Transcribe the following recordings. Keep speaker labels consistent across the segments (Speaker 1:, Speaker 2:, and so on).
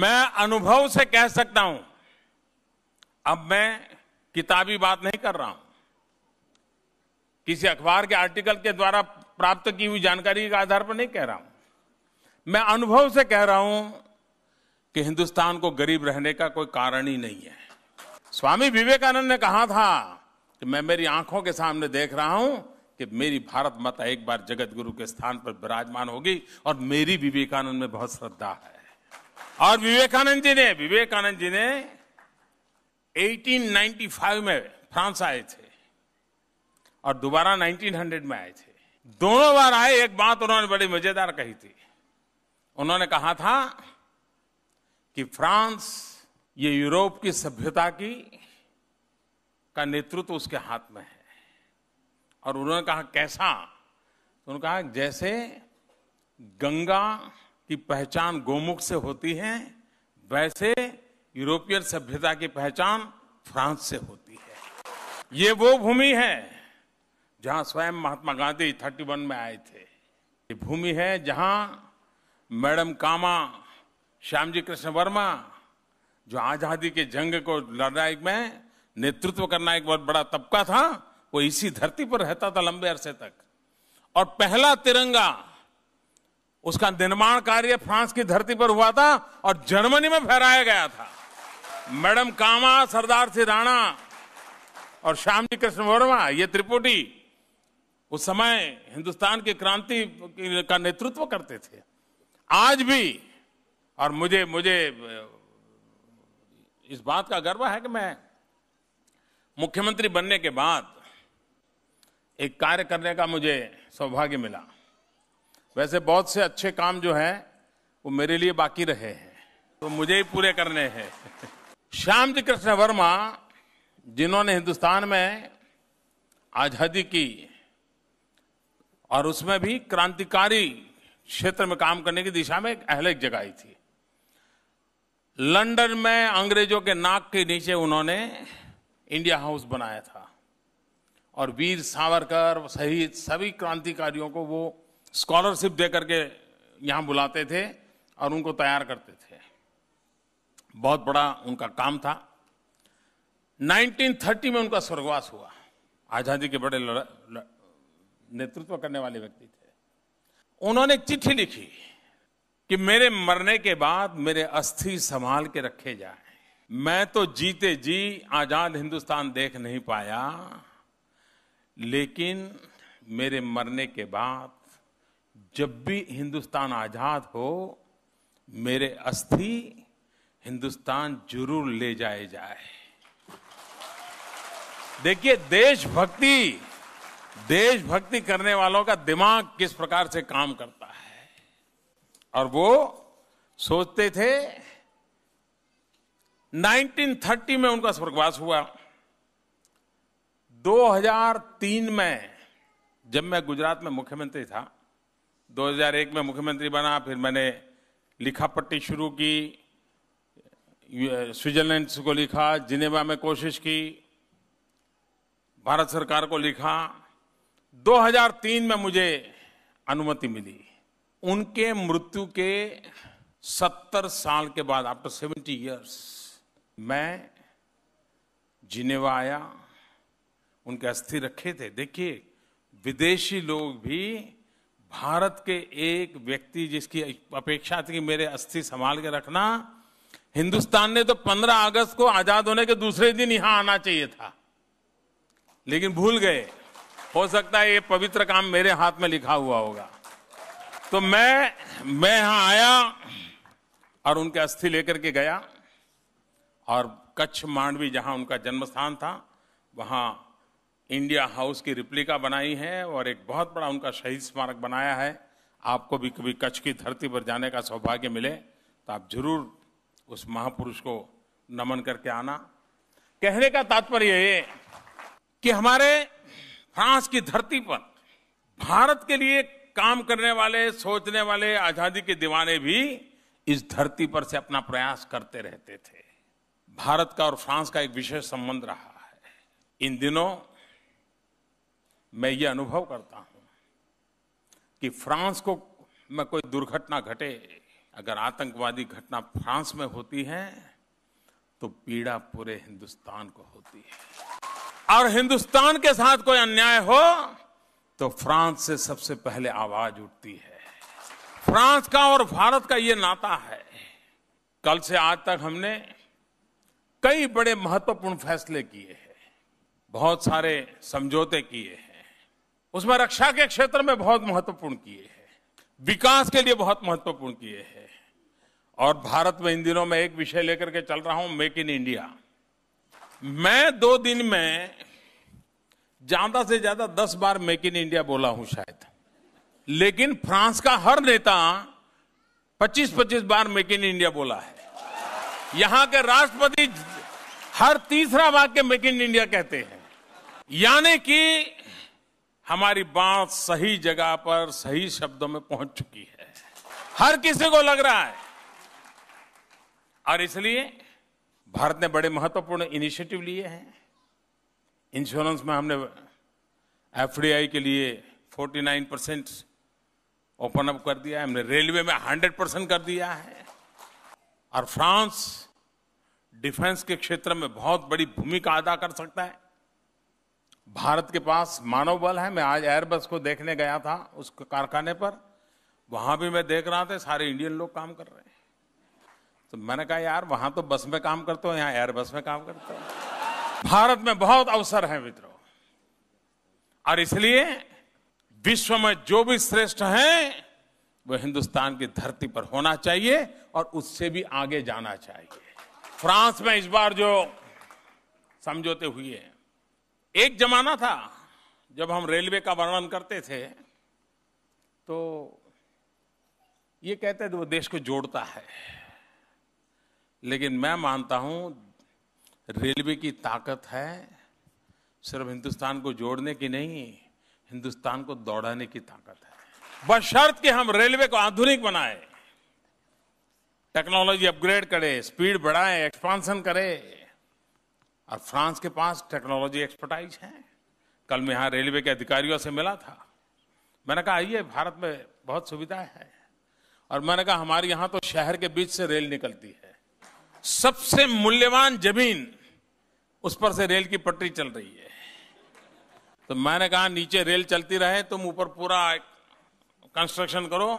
Speaker 1: मैं अनुभव से कह सकता हूं, अब मैं किताबी बात नहीं कर रहा हूं, किसी अखबार के आर्टिकल के द्वारा प्राप्त की हुई जानकारी के आधार पर नहीं कह रहा हूं। मैं अनुभव से कह रहा हूं कि हिंदुस्तान को गरीब रहने का कोई कारण ही नहीं है। स्वामी विवेकानंद ने कहा था कि मैं मेरी आंखों के सामने देख रहा हूं कि मेरी भारत माता एक बार जगत गुरु के स्थान पर विराजमान होगी और मेरी विवेकानंद में बहुत श्रद्धा है। और विवेकानंद जी ने 1895 में फ्रांस आए थे और दोबारा 1900 में आए थे। दोनों बार आए, एक बात उन्होंने बड़ी मजेदार कही थी। उन्होंने कहा था कि फ्रांस ये यूरोप की सभ्यता का नेतृत्व उसके हाथ में है। और उन्होंने कहा कैसा? तो उन्होंने कहा जैसे गंगा की पहचान गोमुख से होती है, वैसे यूरोपियन सभ्यता की पहचान फ्रांस से होती है। ये वो भूमि है जहां स्वयं महात्मा गांधी 31 में आए थे। ये भूमि है जहां मैडम कामा, श्यामजी कृष्ण वर्मा, जो आजादी के जंग को लड़ाई में नेतृत्व करना एक बहुत बड़ा तबका था, वो इसी धरती पर रहता था लंबे अरसे तक। और पहला तिरंगा, उसका निर्माण कार्य फ्रांस की धरती पर हुआ था और जर्मनी में फहराया गया था। मैडम कामा, सरदार सिंह राणा और श्यामजी कृष्ण वर्मा, ये त्रिपुटी उस समय हिंदुस्तान की क्रांति का नेतृत्व करते थे। आज भी, और मुझे इस बात का गर्व है कि मैं मुख्यमंत्री बनने के बाद एक कार्य करने का मुझे सौभाग्य मिला। वैसे बहुत से अच्छे काम जो हैं वो मेरे लिए बाकी रहे हैं, तो मुझे ही पूरे करने हैं। श्यामजी कृष्ण वर्मा, जिन्होंने हिंदुस्तान में आजादी की और उसमें भी क्रांतिकारी क्षेत्र में काम करने की दिशा में एक अहलियत जगाई थी। लंदन में अंग्रेजों के नाक के नीचे उन्होंने इंडिया हाउस बनाया था और वीर सावरकर सहित सभी क्रांतिकारियों को वो स्कॉलरशिप देकर के यहां बुलाते थे और उनको तैयार करते थे। बहुत बड़ा उनका काम था। 1930 में उनका स्वर्गवास हुआ। आजादी के बड़े नेतृत्व करने वाले व्यक्ति थे। उन्होंने एक चिट्ठी लिखी कि मेरे मरने के बाद मेरे अस्थि संभाल के रखे जाएं। मैं तो जीते जी आजाद हिंदुस्तान देख नहीं पाया, लेकिन मेरे मरने के बाद जब भी हिंदुस्तान आजाद हो, मेरे अस्थि हिंदुस्तान जरूर ले जाए जाए। देखिए, देशभक्ति करने वालों का दिमाग किस प्रकार से काम करता है। और वो सोचते थे, 1930 में उनका स्वर्गवास हुआ। 2003 में जब मैं गुजरात में मुख्यमंत्री था, 2001 में मुख्यमंत्री बना, फिर मैंने लिखा पट्टी शुरू की, स्विट्जरलैंड को लिखा, जिनेवा में कोशिश की, भारत सरकार को लिखा। 2003 में मुझे अनुमति मिली। उनके मृत्यु के 70 साल के बाद, आफ्टर 70 इयर्स, मैं जिनेवा आया। उनके अस्थि रखे थे। देखिए, विदेशी लोग भी भारत के एक व्यक्ति जिसकी अपेक्षा थी कि मेरे अस्थि संभाल के रखना, हिंदुस्तान ने तो 15 अगस्त को आजाद होने के दूसरे दिन यहां आना चाहिए था, लेकिन भूल गए। हो सकता है ये पवित्र काम मेरे हाथ में लिखा हुआ होगा। तो मैं यहां आया और उनके अस्थि लेकर के गया और कच्छ मांडवी, जहां उनका जन्म स्थान था, वहां इंडिया हाउस की रिप्लिका बनाई है और एक बहुत बड़ा उनका शहीद स्मारक बनाया है। आपको भी कभी कच्छ की धरती पर जाने का सौभाग्य मिले तो आप जरूर उस महापुरुष को नमन करके आना। कहने का तात्पर्य ये कि हमारे फ्रांस की धरती पर भारत के लिए काम करने वाले, सोचने वाले आजादी के दीवाने भी इस धरती पर से अपना प्रयास करते रहते थे। भारत का और फ्रांस का एक विशेष संबंध रहा है। इन दिनों मैं ये अनुभव करता हूं कि फ्रांस को में कोई दुर्घटना घटे, अगर आतंकवादी घटना फ्रांस में होती है तो पीड़ा पूरे हिंदुस्तान को होती है, और हिंदुस्तान के साथ कोई अन्याय हो तो फ्रांस से सबसे पहले आवाज उठती है। फ्रांस का और भारत का ये नाता है। कल से आज तक हमने कई बड़े महत्वपूर्ण फैसले किए हैं, बहुत सारे समझौते किए हैं, उसमें रक्षा के क्षेत्र में बहुत महत्वपूर्ण किए हैं, विकास के लिए बहुत महत्वपूर्ण किए हैं। और भारत में इन दिनों में एक विषय लेकर के चल रहा हूं, मेक इन इंडिया। मैं 2 दिन में ज्यादा से ज्यादा 10 बार मेक इन इंडिया बोला हूं शायद, लेकिन फ्रांस का हर नेता 25-25 बार मेक इन इंडिया बोला है। यहां के राष्ट्रपति हर तीसरा वाक्य मेक इन इंडिया कहते हैं, यानी कि हमारी बात सही जगह पर सही शब्दों में पहुंच चुकी है, हर किसी को लग रहा है। और इसलिए भारत ने बड़े महत्वपूर्ण इनिशिएटिव लिए हैं। इंश्योरेंस में हमने एफडीआई के लिए 49% ओपन अप कर दिया है, हमने रेलवे में 100% कर दिया है, और फ्रांस डिफेंस के क्षेत्र में बहुत बड़ी भूमिका अदा कर सकता है। भारत के पास मानव बल है। मैं आज एयरबस को देखने गया था, उस कारखाने पर, वहां भी मैं देख रहा था सारे इंडियन लोग काम कर रहे हैं। तो मैंने कहा यार वहां तो बस में काम करते हो, यहां एयरबस में काम करते हो। भारत में बहुत अवसर है मित्रों, और इसलिए विश्व में जो भी श्रेष्ठ है वो हिंदुस्तान की धरती पर होना चाहिए और उससे भी आगे जाना चाहिए। फ्रांस में इस बार जो समझौते हुए हैं, एक जमाना था जब हम रेलवे का वर्णन करते थे तो ये कहते थे वो देश को जोड़ता है, लेकिन मैं मानता हूं रेलवे की ताकत है सिर्फ हिंदुस्तान को जोड़ने की नहीं, हिंदुस्तान को दौड़ाने की ताकत है। बशर्त कि हम रेलवे को आधुनिक बनाए, टेक्नोलॉजी अपग्रेड करें, स्पीड बढ़ाएं, एक्सपांशन करें। और फ्रांस के पास टेक्नोलॉजी एक्सपर्टाइज है। कल मैं यहां रेलवे के अधिकारियों से मिला था, मैंने कहा आइए, भारत में बहुत सुविधाएं है, और मैंने कहा हमारे यहां तो शहर के बीच से रेल निकलती है, सबसे मूल्यवान जमीन उस पर से रेल की पटरी चल रही है। तो मैंने कहा नीचे रेल चलती रहे, तुम ऊपर पूरा कंस्ट्रक्शन करो,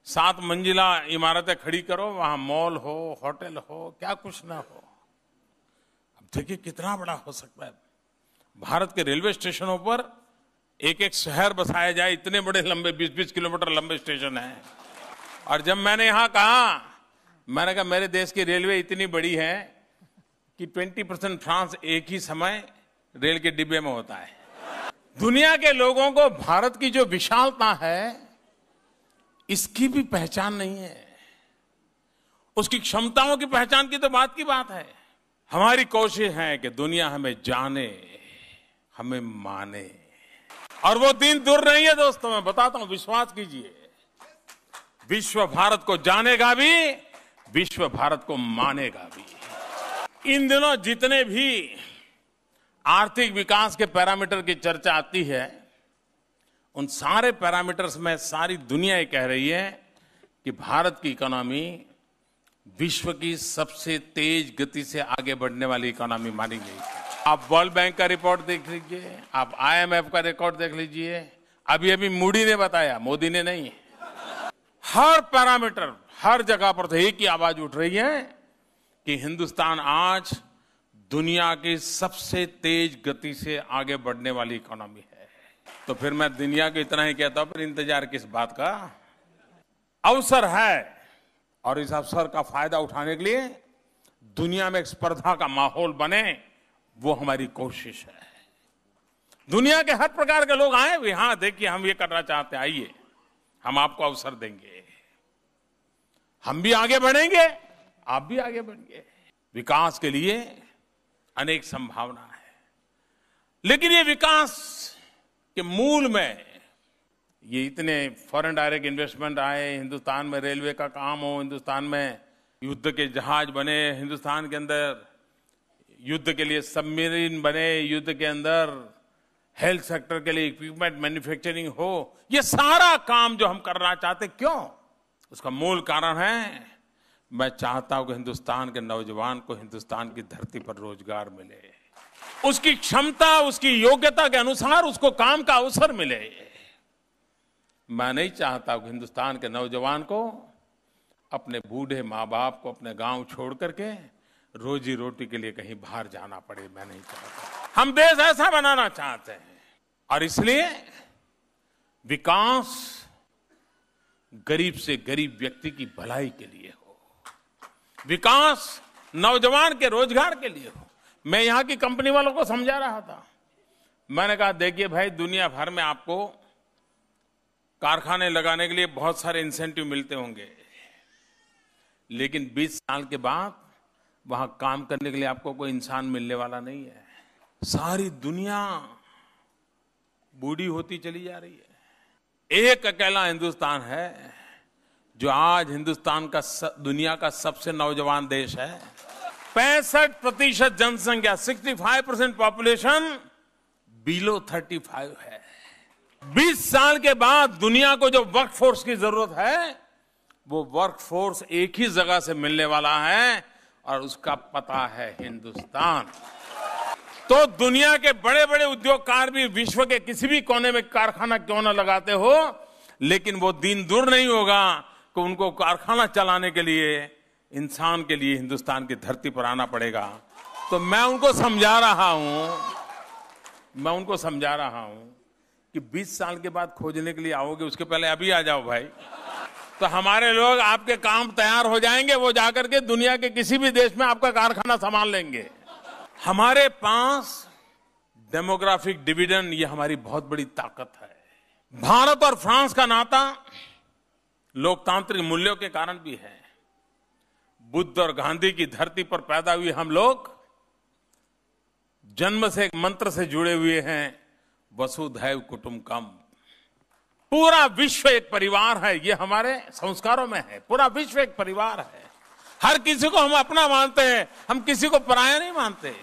Speaker 1: 7 मंजिला इमारतें खड़ी करो, वहां मॉल हो, होटल हो, क्या कुछ ना हो। अब देखिए कितना बड़ा हो सकता है। भारत के रेलवे स्टेशनों पर एक एक शहर बसाया जाए, इतने बड़े लंबे 20-20 किलोमीटर लंबे स्टेशन हैं। और जब मैंने यहां कहा, मैंने कहा मेरे देश की रेलवे इतनी बड़ी है कि 20% फ्रांस एक ही समय रेल के डिब्बे में होता है। दुनिया के लोगों को भारत की जो विशालता है इसकी भी पहचान नहीं है, उसकी क्षमताओं की पहचान की तो बात की बात है। हमारी कोशिश है कि दुनिया हमें जाने, हमें माने, और वो दिन दूर नहीं है दोस्तों। मैं बताता हूं, विश्वास कीजिए, विश्व भारत को जानेगा भी, विश्व भारत को मानेगा भी। इन दिनों जितने भी आर्थिक विकास के पैरामीटर की चर्चा आती है, उन सारे पैरामीटर्स में सारी दुनिया ये कह रही है कि भारत की इकोनॉमी विश्व की सबसे तेज गति से आगे बढ़ने वाली इकोनॉमी मानी गई है। आप वर्ल्ड बैंक का रिपोर्ट देख लीजिए, आप IMF का रिकॉर्ड देख लीजिए, अभी मूडी ने बताया, मोदी ने नहीं। हर पैरामीटर, हर जगह पर तो एक ही आवाज उठ रही है कि हिंदुस्तान आज दुनिया की सबसे तेज गति से आगे बढ़ने वाली इकोनॉमी है। तो फिर मैं दुनिया को इतना ही कहता हूं, फिर इंतजार किस बात का। अवसर है, और इस अवसर का फायदा उठाने के लिए दुनिया में एक स्पर्धा का माहौल बने, वो हमारी कोशिश है। दुनिया के हर प्रकार के लोग आए, यहां देखिए हम ये करना चाहते हैं, आइए हम आपको अवसर देंगे, हम भी आगे बढ़ेंगे, आप भी आगे बढ़ेंगे। विकास के लिए अनेक संभावना है, लेकिन ये विकास के मूल में ये इतने फॉरेन डायरेक्ट इन्वेस्टमेंट आए, हिंदुस्तान में रेलवे का काम हो, हिंदुस्तान में युद्ध के जहाज बने, हिंदुस्तान के अंदर युद्ध के लिए सबमरीन बने, युद्ध के अंदर हेल्थ सेक्टर के लिए इक्विपमेंट मैन्युफैक्चरिंग हो, ये सारा काम जो हम करना चाहते, क्यों? उसका मूल कारण है, मैं चाहता हूं कि हिंदुस्तान के नौजवान को हिंदुस्तान की धरती पर रोजगार मिले, उसकी क्षमता, उसकी योग्यता के अनुसार उसको काम का अवसर मिले। मैं नहीं चाहता कि हिंदुस्तान के नौजवान को अपने बूढ़े माँ बाप को अपने गांव छोड़ करके रोजी रोटी के लिए कहीं बाहर जाना पड़े। मैं नहीं चाहता। हम देश ऐसा बनाना चाहते हैं और इसलिए विकास गरीब से गरीब व्यक्ति की भलाई के लिए हो, विकास नौजवान के रोजगार के लिए हो। मैं यहां की कंपनी वालों को समझा रहा था। मैंने कहा, देखिए भाई, दुनिया भर में आपको कारखाने लगाने के लिए बहुत सारे इंसेंटिव मिलते होंगे, लेकिन 20 साल के बाद वहां काम करने के लिए आपको कोई इंसान मिलने वाला नहीं है। सारी दुनिया बूढ़ी होती चली जा रही है। एक अकेला हिंदुस्तान है जो आज हिंदुस्तान का दुनिया का सबसे नौजवान देश है। 65% जनसंख्या, 65% पॉपुलेशन बिलो 35 है। 20 साल के बाद दुनिया को जो वर्क फोर्स की जरूरत है, वो वर्क फोर्स एक ही जगह से मिलने वाला है और उसका पता है हिंदुस्तान। तो दुनिया के बड़े बड़े उद्योगकार भी विश्व के किसी भी कोने में कारखाना क्यों ना लगाते हो, लेकिन वो दिन दूर नहीं होगा कि उनको कारखाना चलाने के लिए, इंसान के लिए हिंदुस्तान की धरती पर आना पड़ेगा। तो मैं उनको समझा रहा हूं कि 20 साल के बाद खोजने के लिए आओगे, उसके पहले अभी आ जाओ भाई। तो हमारे लोग आपके काम तैयार हो जाएंगे, वो जाकर के दुनिया के किसी भी देश में आपका कारखाना संभाल लेंगे। हमारे पास डेमोग्राफिक डिविडेंड, ये हमारी बहुत बड़ी ताकत है। भारत और फ्रांस का नाता लोकतांत्रिक मूल्यों के कारण भी है। बुद्ध और गांधी की धरती पर पैदा हुए हम लोग जन्म से एक मंत्र से जुड़े हुए हैं, वसुधैव कुटुंबकम। पूरा विश्व एक परिवार है, ये हमारे संस्कारों में है। पूरा विश्व एक परिवार है, हर किसी को हम अपना मानते हैं, हम किसी को पराया नहीं मानते।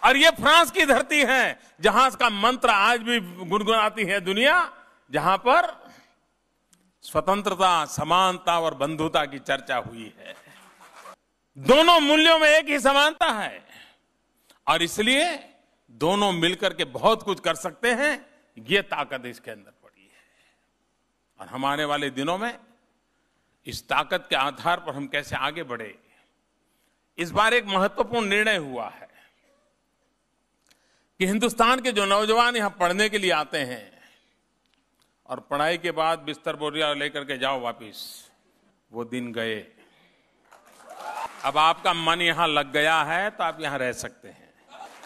Speaker 1: और ये फ्रांस की धरती है जहां इसका मंत्र आज भी गुनगुनाती है दुनिया, जहां पर स्वतंत्रता, समानता और बंधुता की चर्चा हुई है। दोनों मूल्यों में एक ही समानता है और इसलिए दोनों मिलकर के बहुत कुछ कर सकते हैं। ये ताकत इसके अंदर पड़ी है और हम आने वाले दिनों में इस ताकत के आधार पर हम कैसे आगे बढ़े। इस बार एक महत्वपूर्ण निर्णय हुआ है कि हिंदुस्तान के जो नौजवान यहां पढ़ने के लिए आते हैं और पढ़ाई के बाद बिस्तर बोरिया लेकर के जाओ वापिस, वो दिन गए। अब आपका मन यहां लग गया है तो आप यहां रह सकते हैं।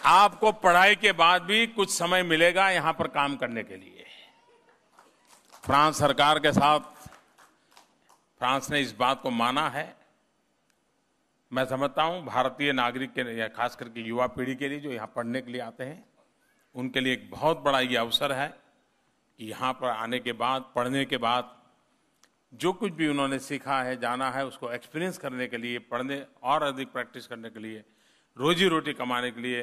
Speaker 1: आपको पढ़ाई के बाद भी कुछ समय मिलेगा यहां पर काम करने के लिए। फ्रांस सरकार के साथ फ्रांस ने इस बात को माना है। मैं समझता हूं भारतीय नागरिक के लिए, खास करके युवा पीढ़ी के लिए जो यहां पढ़ने के लिए आते हैं, उनके लिए एक बहुत बड़ा ये अवसर है कि यहां पर आने के बाद, पढ़ने के बाद जो कुछ भी उन्होंने सीखा है, जाना है, उसको एक्सपीरियंस करने के लिए, पढ़ने और अधिक प्रैक्टिस करने के लिए, रोजी रोटी कमाने के लिए,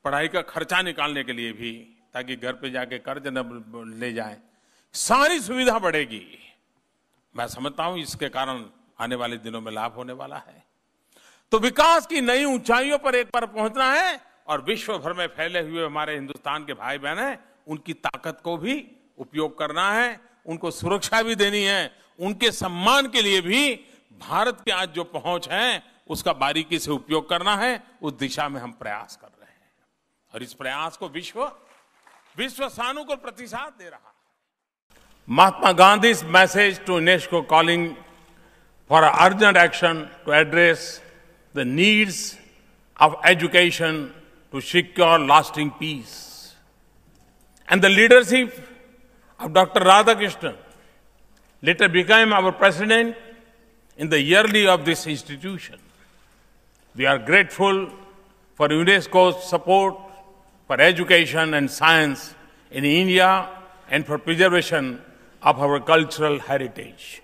Speaker 1: पढ़ाई का खर्चा निकालने के लिए भी, ताकि घर पे जाके कर्ज न ले जाए, सारी सुविधा बढ़ेगी। मैं समझता हूं इसके कारण आने वाले दिनों में लाभ होने वाला है। तो विकास की नई ऊंचाइयों पर एक बार पहुंचना है और विश्व भर में फैले हुए हमारे हिंदुस्तान के भाई बहन हैं, उनकी ताकत को भी उपयोग करना है, उनको सुरक्षा भी देनी है, उनके सम्मान के लिए भी भारत की आज जो पहुंच है उसका बारीकी से उपयोग करना है। उस दिशा में हम प्रयास कर रहे हैं और इस प्रयास को विश्व सानुकूल प्रतिसाद दे रहा है। महात्मा Gandhi's message to UNESCO calling for urgent action to address the needs of education to secure lasting peace, and the leadership of Dr. Radhakrishnan later became our president in the yearly of this institution. We are grateful for UNESCO's support for education and science in India and for preservation of our cultural heritage.